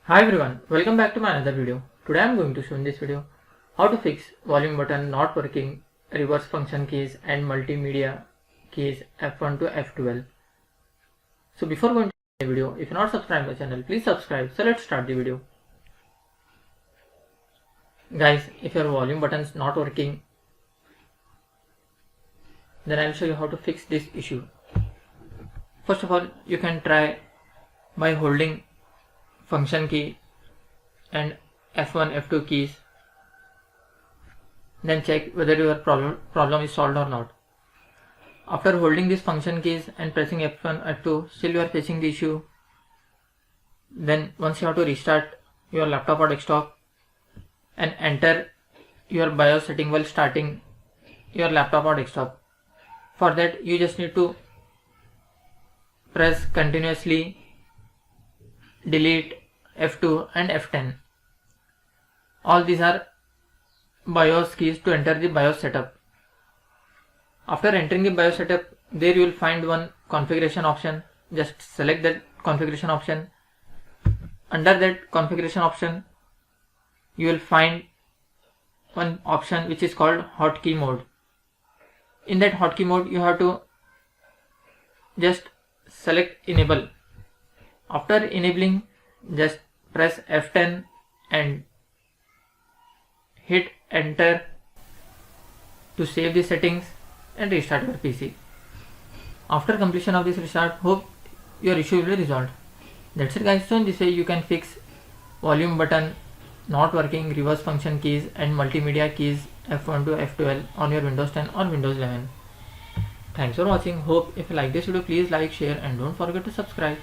Hi everyone, welcome back to my another video. Today I am going to show in this video how to fix volume button not working, reverse function keys and multimedia keys F1 to F12. So before going to the video, if you are not subscribed to the channel, please subscribe. So let's start the video. Guys, if your volume button is not working, then I will show you how to fix this issue. First of all, you can try by holding function key and F1-F2 keys, then check whether your problem is solved or not. After holding these function keys and pressing F1-F2, still you are facing the issue, then once you have to restart your laptop or desktop and enter your BIOS setting while starting your laptop or desktop. For that you just need to press continuously delete F2 and F10. All these are BIOS keys to enter the BIOS setup. After entering the BIOS setup, there you will find one configuration option. Just select that configuration option. Under that configuration option, you will find one option which is called hotkey mode. In that hotkey mode, you have to just select enable. After enabling, just press F10 and hit enter to save the settings and restart your PC. After completion of this restart, hope your issue will be resolved. That's it guys. So in this way you can fix volume button not working, reverse function keys and multimedia keys F1 to F12 on your Windows 10 or Windows 11. Thanks for watching. Hope if you like this video, please like, share and don't forget to subscribe.